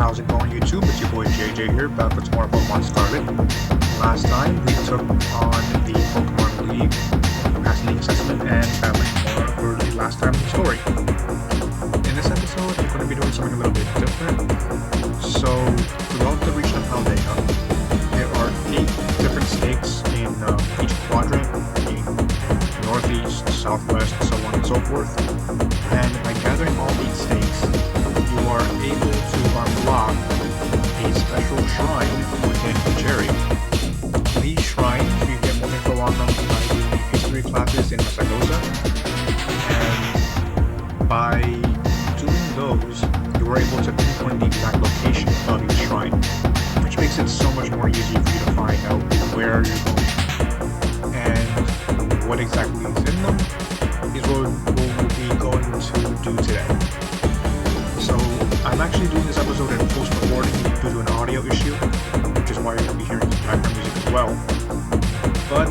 how's it going YouTube? It's your boy JJ here, back with some more Pokemon Scarlet. Last time we took on the Pokemon League, passing the assessment, and battling more for the last time in the story. In this episode, we're going to be doing something a little bit different. So, throughout the region of Paldea, there are 8 different stakes in each quadrant, being northeast, southwest, so on and so forth. And by gathering all 8 stakes, you are able to unlock a special shrine within each area. These shrines, you get more info on them by doing the history classes in Masagosa, and by doing those, you are able to pinpoint the exact location of each shrine, which makes it so much more easy for you to find out where you're going. And what exactly is in them is what we'll be going to do today. So, I'm actually doing this episode in post-recording due to an audio issue, which is why you're going to be hearing some background music as well. But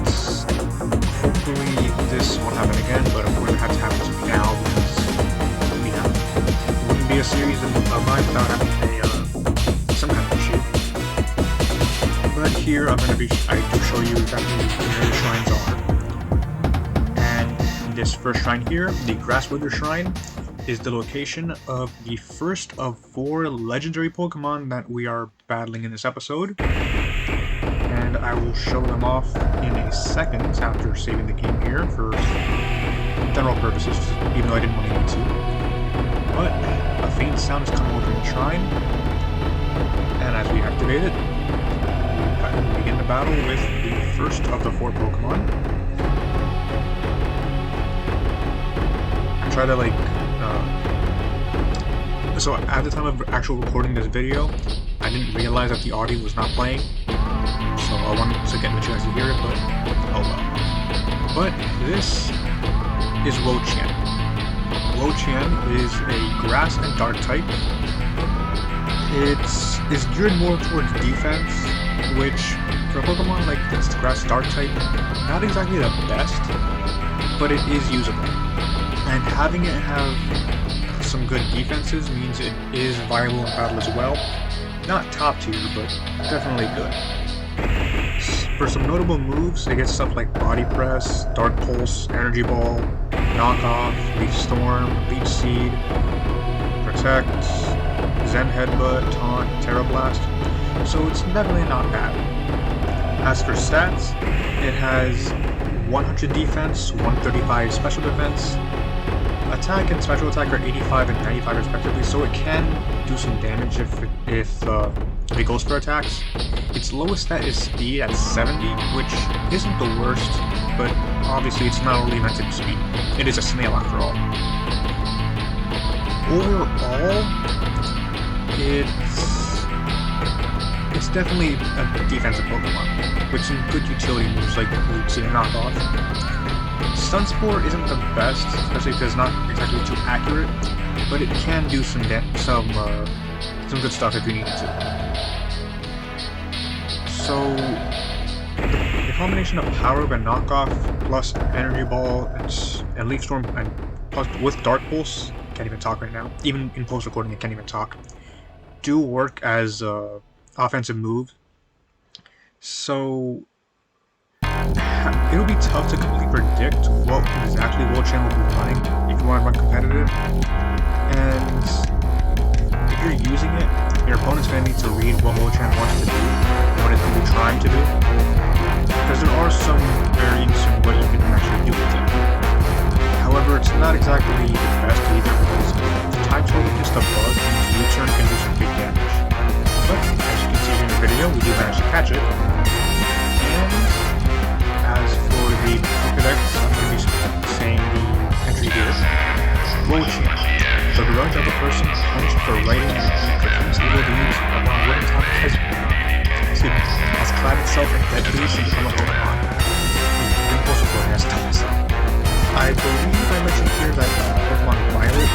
hopefully this won't happen again, but of course it had to happen to me now because it wouldn't be a series of mine without having some kind of issue. But here I do show you exactly where the shrines are. And this first shrine here, the Grass Wither Shrine, is the location of the first of 4 legendary Pokemon that we are battling in this episode. And I will show them off in a second after saving the game here for general purposes, even though I didn't want to get to. But a faint sound is coming over from the shrine, and as we activate it, we begin the battle with the first of the 4 Pokemon. I try to so at the time of actual recording this video, I didn't realize that the audio was not playing, so I wanted to get the chance to hear it, but oh well. But this is Wo-Chien. Wo-Chien is a grass and dark type. It's geared more towards defense, which for a Pokemon like this grass dark type, not exactly the best, but it is usable. And having it have some good defenses means it is viable in battle as well. Not top tier, but definitely good. For some notable moves, it gets stuff like Body Press, Dark Pulse, Energy Ball, Knock Off, Leaf Storm, Leech Seed, Protect, Zen Headbutt, Taunt, Terra Blast, so it's definitely not bad. As for stats, it has 100 defense, 135 special defense, attack and special attack are 85 and 95 respectively, so it can do some damage if it goes for attacks. Its lowest stat is speed at 70, which isn't the worst, but obviously it's not only meant to be speed. It is a snail after all. Overall, it's definitely a defensive Pokemon, with some good utility moves like Leech Seed and Knock Off. Stun Spore isn't the best, especially because it's not exactly too accurate, but it can do some good stuff if you need it to. So, the combination of Power Up and Knock Off plus Energy Ball and Leaf Storm and plus with Dark Pulse, can't even talk right now. Even in post recording, I can't even talk. Do work as offensive moves. So it'll be tough to completely predict what exactly Wo-Chien will be running if you want to run competitive. And if you're using it, your opponent's going to need to read what Wo-Chien wants to do, what it's going to be trying to do, because there are some variants in what you can actually do with it. However, it's not exactly the best either, because the type total is just a bug, and U-turn can do some big damage. But as you can see in the video, we do manage to catch it. And as for the Pokedex, I'm going to be saying the entry here. Wo-Chien. The grudge of a person punished for writing and repeat evil deeds upon wooden top has clad itself in dead trees and become a Pokemon. Impulse recording has done myself. I believe I mentioned here that Pokemon Violet,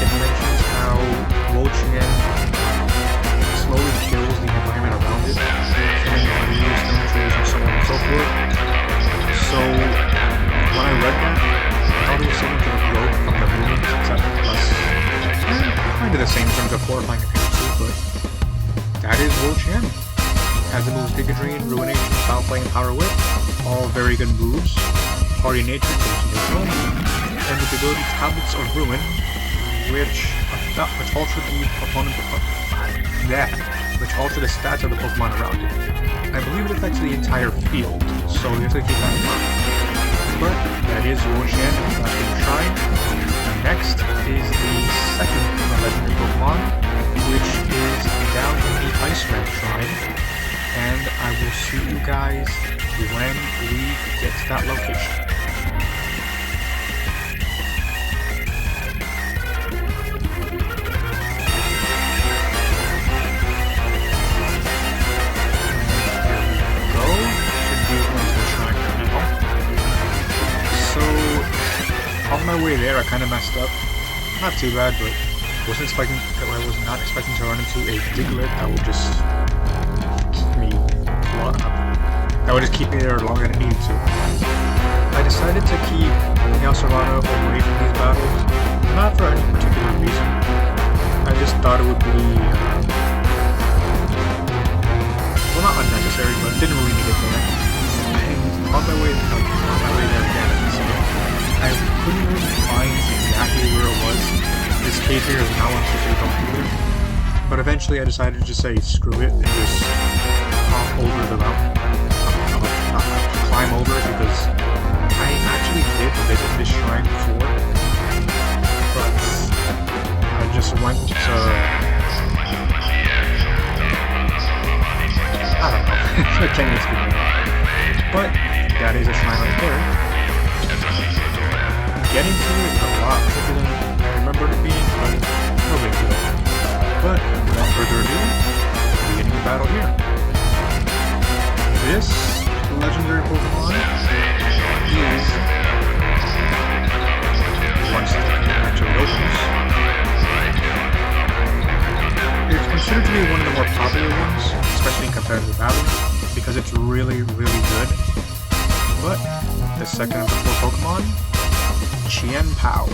it mentions how Wo-Chien slowly kills the environment around it, killing trees, stone trees, and so on and so forth. So, when I read that, I thought it was similar to the growth from the moon, except less, kind of the same in terms of horrifying appearances, but that is Wondershare. Has the moves Giga Drain, Ruination, Foul Play, and Power Whip. All very good moves. Party Nature goes neutral. And with the ability Tablets of Ruin, which alter the opponent, which alter the stats of the Pokemon around it. I believe it affects the entire field, so you have to keep that in mind. But that is Ruination and Flashing Shrine. Next is the second legendary Pokemon, which is down in the Ice Red Shrine, and I will see you guys when we get to that location. On my way there, I kind of messed up. Not too bad, but I was not expecting to run into a Diglett that would just keep me there longer than it needed to. I decided to keep Serrano away from these battles, not for any particular reason. I just thought it would be, well, not unnecessary, but didn't really need it there. And on my way there again, I couldn't really find exactly where it was. This cave here is now on the computer. But eventually I decided to just say screw it and just hop over the mountain. Climb over it, because I actually did visit this shrine before. But I just went to... I don't know. I can't even speak about it. But that is a shrine right there. Getting to it is a lot quicker than I remember it being, but no big deal. But without further ado, beginning the battle here. This legendary Pokemon is, once the actually opens, it's considered to be one of the more popular ones, especially in competitive battle, because it's really, really good. But the second of the four Pokemon, Chien-Pao.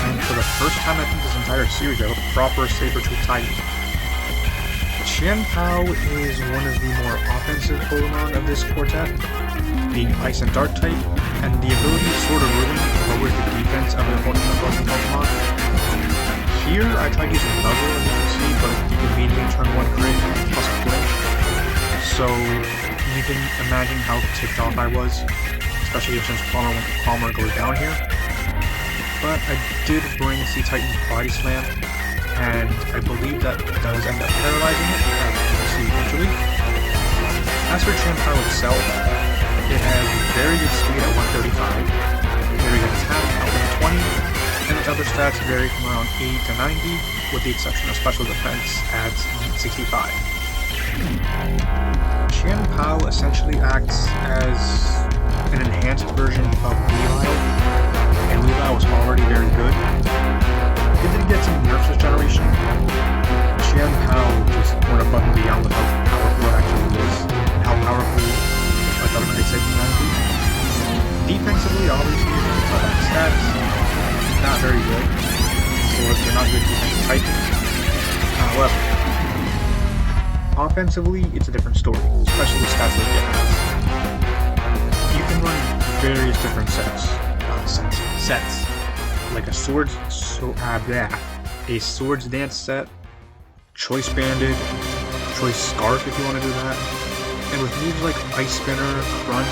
And for the first time I think this entire series, I have a proper Saber-Tooth Titan. Chien-Pao is one of the more offensive Pokemon of this quartet, being Ice and Dark type, and the ability Sword of Ruin lowers the defense of the opponent's Pokemon. Here I tried using Nuzzle, as you can see, but immediately turned one crit plus a flinch. So you can imagine how ticked off I was, especially since Palmer goes down here. But I did bring C-Titan's Body Slam, and I believe that does end up paralyzing it, as you can see eventually. As for Chien-Pao itself, it has very good speed at 135, very good attack at 120, and its other stats vary from around 80 to 90, with the exception of special defense at 65. Chien-Pao essentially acts as an enhanced version of Weavile, and Weavile was already very good. It did get some nerfs this generation. Chien-Pao just went above and beyond with how powerful it actually is, and how powerful a Dark Knight can be. Defensively, obviously, if you can tell by the stats, not very good. So they're not good defensive Titans. However, offensively, it's a different story, especially with stats like it has. You can run various different sets, like a Swords Dance set, Choice Banded, Choice Scarf if you want to do that, and with moves like Ice Spinner, Crunch,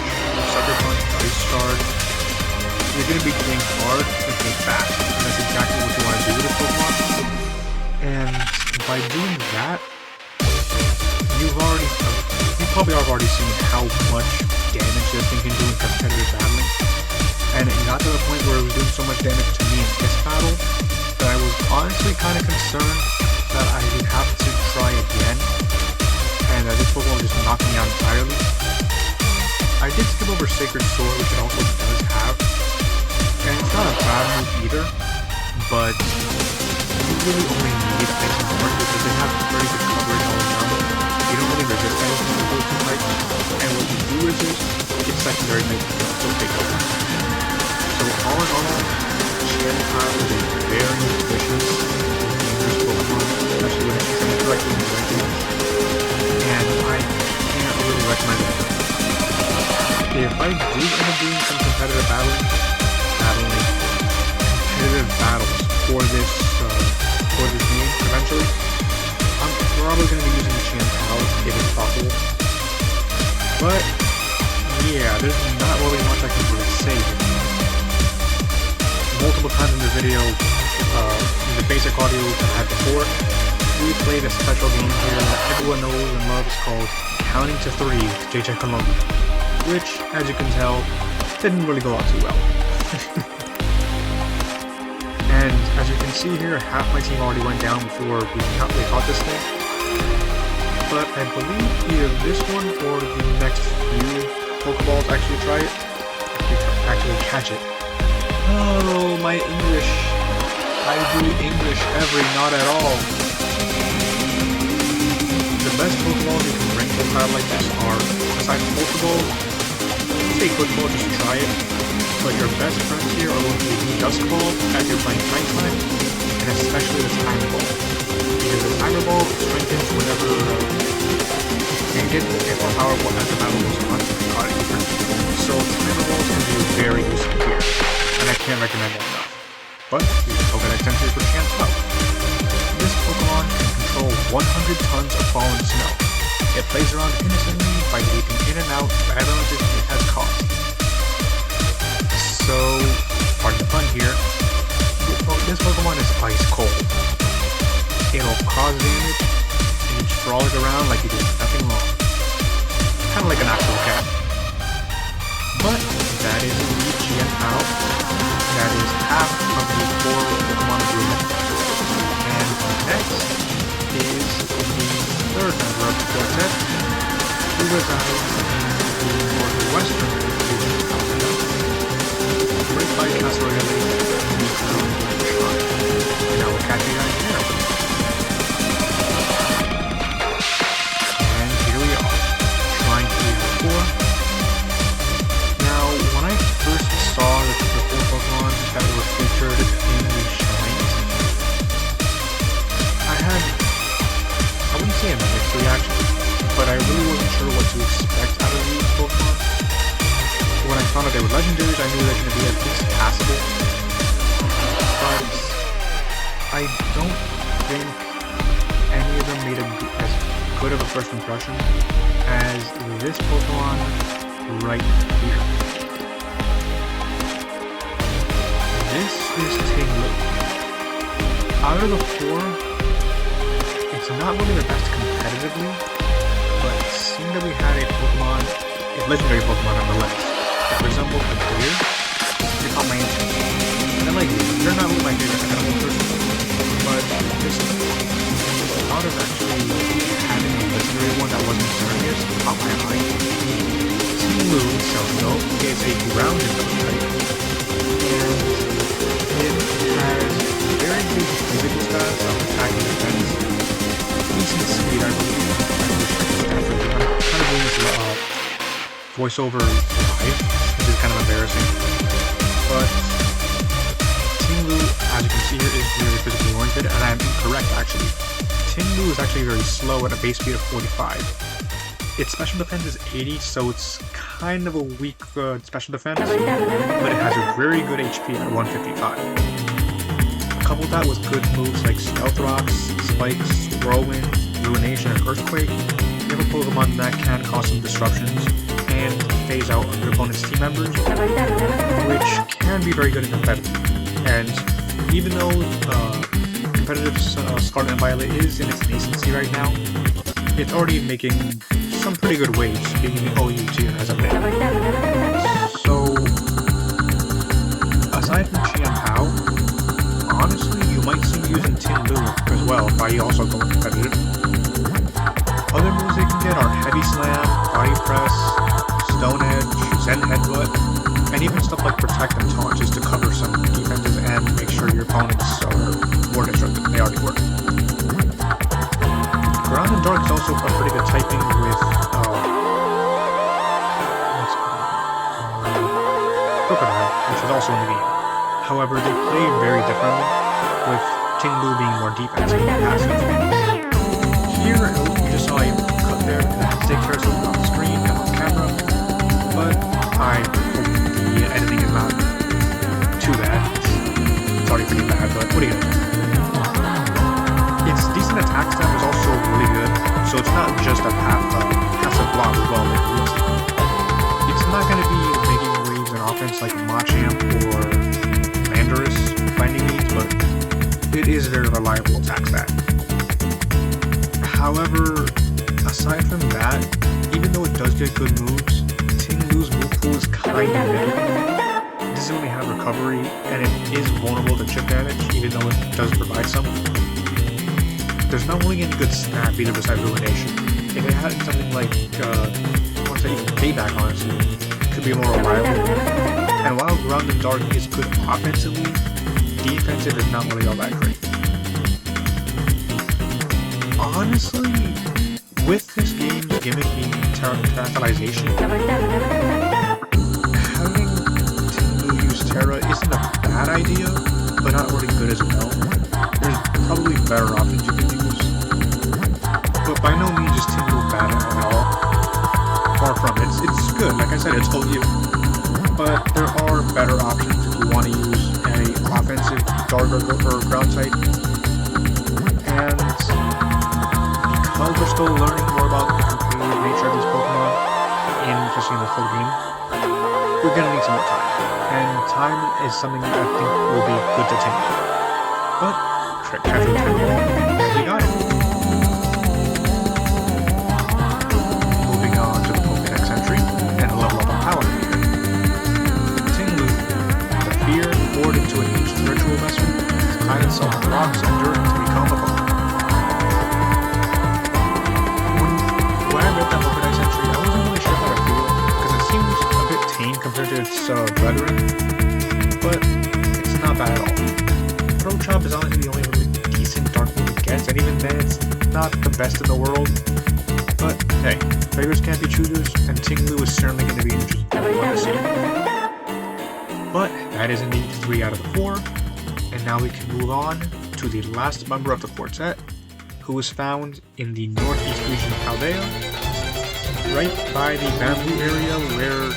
Sucker Punch, Ice Shard, you're going to be getting hard and getting fast, and that's exactly what you want to do with this Pokemon. And by doing that, you probably have already seen how much damage this thing can do in competitive battling, and it got to the point where it was doing so much damage to me in this battle that I was honestly kind of concerned that I would have to try again, and that this Pokemon would just knock me out entirely. I did skip over Sacred Sword, which it also does have, and it's not a bad move either, but you really only need Ice and Sword because they have very good coverage all around. You don't really resist anything with those two types, and what you do resist, it's secondary makes you still take over. So all in all, Chien-Pao is a very vicious, dangerous Pokemon, especially when it battling competitive battles for this game eventually, I'm probably going to be using Chantal if it's possible. But yeah, there's not really much I can really say. Multiple times in the video, in the basic audio that I had before, we played a special game here that everyone knows and loves called Counting to 3 with JJ Columbia, which, as you can tell, didn't really go out too well. And as you can see here, half my team already went down before we caught this thing. But I believe either this one or the next few Pokeballs actually try it, actually catch it. Oh, my English. I do English every not at all. The best Pokeballs you can bring to a battle like this are, aside from Pokeballs, say Football, just try it. But your best friends here are going to be Dusk Ball as you're playing Night Time, and especially the Timer Ball. Because the Timer Ball strengthens whenever and gets more powerful as the battle goes on. So Timer Balls can be very useful here, and I can't recommend that enough. But we still get extensions for Chantal. This Pokemon can control 100 tons of fallen snow. It plays around innocently by leaping in and out of avalanches it has caused. So, pardon the fun here, this Pokemon is ice cold. It'll cause damage, and you frolic around like you did nothing wrong. Kinda like an actual cat. But, that is the Chantal. That is half of the 4 Pokemon agreement. And next is the third member of the quartet, who resides in the northwestern region of Canada, right by Castle Royale in the town of Shrine. And I will catch you guys there. And here we are, Shrine 3 and 4. Now, when I first saw the 4 Pokemon that were featured in these shrines, I wouldn't say a mixed reaction, but I really wasn't sure what to expect out of these Pokemon. When I found out they were legendaries, I knew they were going to be at least passable. But I don't think any of them made as good of a first impression as this Pokemon right here. This is Tinglu. Out of the 4, it's not really the best competitively, but it seemed that we had a Pokemon, a legendary Pokemon nonetheless, that resembled a deer. They caught my interest. And I'm like, they're not really my favorite animal person, but just the thought of actually having a legendary one that wasn't serious caught my eye. Tinglu itself, though, is a grounded type, and it has very good physical stats of attack and defense. Decent speed, I believe. I'm kind of doing this voiceover live, which is kind of embarrassing. But Tinglu, as you can see here, is really physically oriented, and I'm incorrect actually. Tinglu is actually very slow at a base speed of 45. Its special defense is 80, so it's kind of a weak special defense, but it has a very good HP at 155. Couple that with good moves like Stealth Rocks, Spikes, Whirlwind, Ruination, and Earthquake, you have a Pokemon that can cause some disruptions and phase out your opponent's team members, which can be very good in competitive. And even though competitive Scarlet and Violet is in its nascency right now, it's already making some pretty good waves being the OU tier as of now. So, aside from Chantal, honestly, you might see me using Tinglu as well if I also go competitive. Other moves they can get are Heavy Slam, Body Press, Stone Edge, Zen Headbutt, and even stuff like Protect and Taunt just to cover some defenses and make sure your opponents are more destructive than they already were. Ground and Dark is also a pretty good typing with Crocodile, which is also in the game. However, they play very differently, with Tinglu being more defensive and passive. Here, you just saw a cut there, and I had to take care of something on the screen and on camera, but I hope the the editing is not too bad. It's already pretty bad, but what do you do? Its decent attack stat is also really good, so it's not just a passive block as well. It's not going to be making waves in offense like Machamp or Landorus by any means, but it is a very reliable attack stat. However, aside from that, even though it does get good moves, Tinglu's move pool is kind of limited. It doesn't really have recovery, and it is vulnerable to chip damage, even though it does provide some. There's not really any good snap either besides Ruination. If it had something like, I want to say even Payback, honestly, it could be more reliable. And while Ground and Dark is good offensively, defensive is not really all that great. Honestly, with this game's gimmick being terastallization, having Tinglu use Terra isn't a bad idea, but not really good as well. There's probably better options you can use, but by no means is Tinglu bad at all. Far from it. It's good, like I said, it's OU. But there are better options if you want to use an offensive Dark or Ground type. And because we're still learning more about the competitive nature of these Pokemon, especially in the full game, we're gonna need some more time. And time is something that I think will be good to take. But, catch with Tinglu, we got it. Moving on to the Pokédex entry, and level up our power meter. Tinglu, the fear poured into an ancient ritual vessel, has clad itself in rocks and dirt to become a Pokemon. When I read that Pokédex entry, I wasn't really sure how to feel, because it seems a bit tame compared to its brethren, but it's not bad at all. Prochop is honestly the only really decent Dark move it gets, and even then it's not the best in the world. But hey, beggars can't be choosers, and Tinglu is certainly going to be interesting to see. But that is indeed 3 out of the 4, and now we can move on to the last member of the quartet, who is found in the northeast region of Paldea, right by the bamboo area where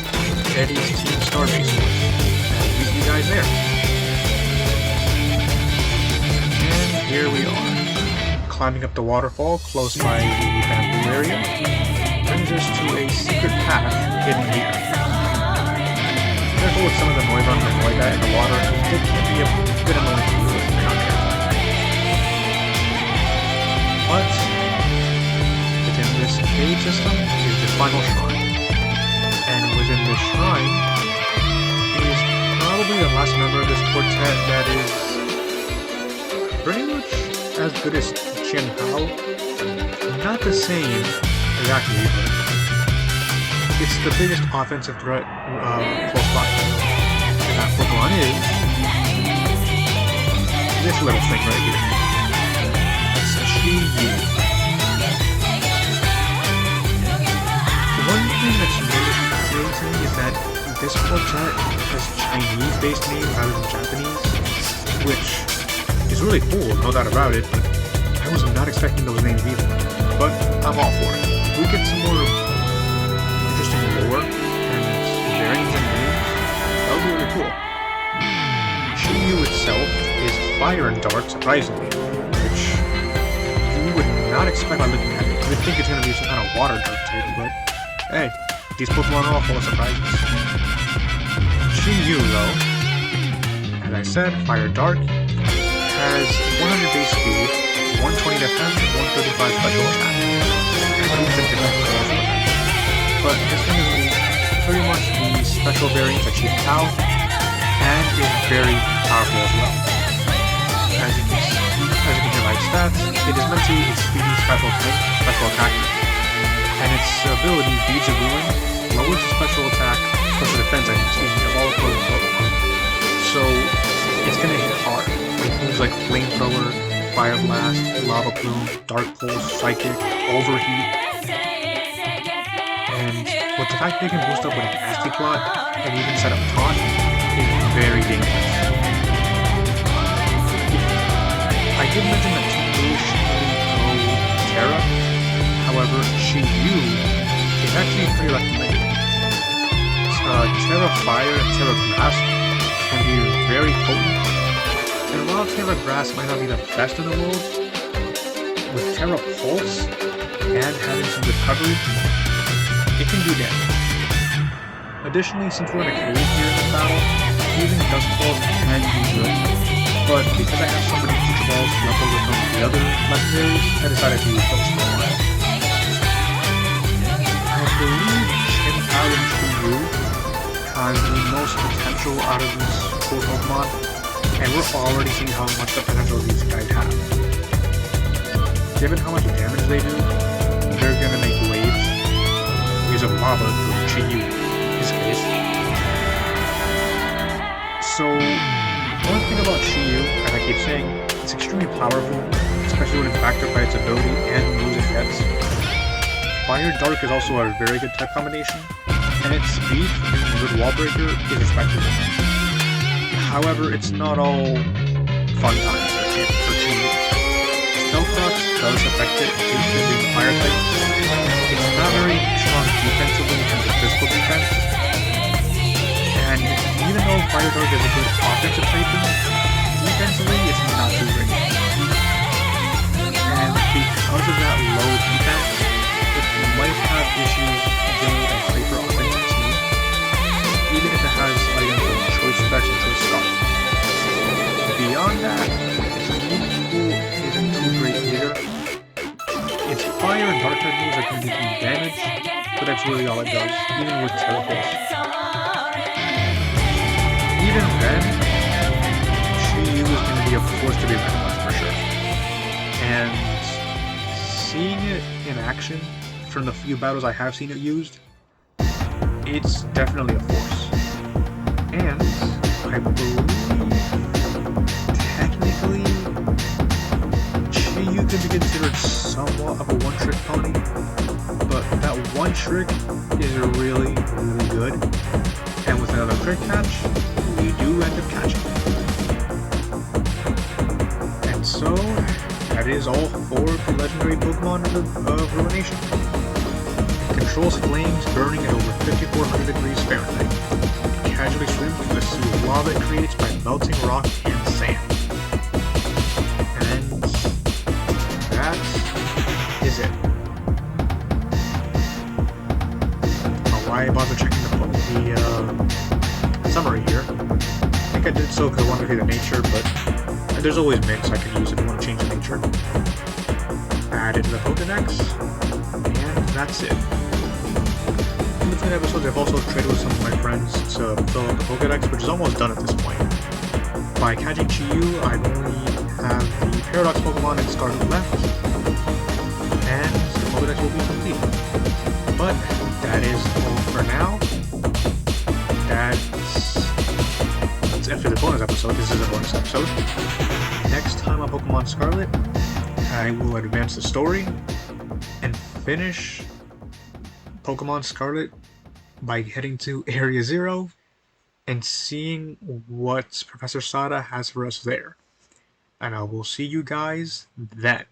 Eddie's Team Starbase was. And meet you guys there. And here we are, climbing up the waterfall close by the bamboo area, brings us to a secret path hidden here. Careful with some of the Noivern and Noibat in the water, it can be a bit annoying to use if you're not careful. But within this cave system is the final shrine. And within this shrine is probably the last member of this quartet that is pretty much as good as Qian Hao. Not the same exactly, but it's the biggest offensive threat close by. And that Pokemon is this little thing right here. One thing that's really fascinating to me is that this quartet has Chinese-based names rather than Japanese, which is really cool, no doubt about it, but I was not expecting those names either. But I'm all for it. If we get some more interesting lore and variants and names, that would be really cool. Shinyu itself is fire and dark, surprisingly, which you would not expect by looking at it. You would think it's going to be some kind of water dark type, but hey, these Pokemon are all full of surprises. Shinyu, though, as I said, fire dark, has 100 base speed, 120 defense, and 135 special attack. But this one is pretty much the special variant of Qian Hao, and is very powerful as well. As you can hear by its stats, it is meant to be a speedy special attack, and its ability, Beads of Ruin, lowers the special defense, of all opposing Pokemon. So it's gonna hit hard with moves like Flamethrower, Fire Blast, Lava Plume, Dark Pulse, Psychic, Overheat, and with the fact they can boost up with an Nasty Plot and even set up Taunt is very dangerous. I did mention that Tinglu shouldn't go Terra, however, Shinyu is actually pretty recommended, Terra Fire and Terra Grass can be very potent. And while Terra Grass might not be the best in the world, with Terra Pulse and having some recovery, it can do damage. Additionally, since we're in a cave here in this battle, using Dust Balls can be good. But because I have so many Future Balls left over from the other legendaries, I decided to use those for a while. I believe Chien-Pao and Chu-Yu has the most potential out of these cool Pokemon, and we're already seeing how much the potential these guys have. Given how much damage they do, they're gonna make waves. Waves of lava with Chi-Yu in his case. So, one thing about Chi-Yu, as I keep saying, it's extremely powerful, especially when it's backed up by its ability and moves it gets. Fire Dark is also a very good type combination, and its speed and good wall breaker is respectable. However, it's not all fun times for Chi-Yu. Stealth Rocks does affect it due to being fire type. It's not very strong defensively in terms of physical defense. And even though Fire Dark is a good offensive typing, defensively it's not too great. And because of that low defense, it might have issues getting a hyper offensive team, even if it has items like Choice Specs and Choice Scarlet. Beyond that, its move pool isn't too great either. Its Fire and Dark type moves are going to do damage, but that's really all it does, even with Terra Pulse. Even then, Chi-Yu is going to be a force to be reckoned with for sure. And seeing it in action from the few battles I have seen it used, it's definitely a force. And I believe technically Chi-Yu could be considered somewhat of a one-trick pony, but that one trick is really, really good. And with another trick catch, we do end up catching it. And so, that is all 4 of the legendary Pokemon of Ruination. It controls flames burning at over 5400 degrees Fahrenheit. It casually swims through the sea of lava it creates by melting rock and sand. And that is it. Why bother checking the summary here? I think I did so because I wanted to see the nature, but there's always mix I could use if you want to change the nature. Add it to the Pokédex, and that's it. In between episodes, I've also traded with some of my friends to fill out the Pokédex, which is almost done at this point. By catching Chi-Yu, I only have the Paradox Pokemon and Scarlet left, and the Pokédex will be complete. But that is all for now. That's it for the bonus episode. This is a bonus episode. Next time on Pokemon Scarlet, I will advance the story and finish Pokemon Scarlet by heading to Area 0 and seeing what Professor Sada has for us there. And I will see you guys then.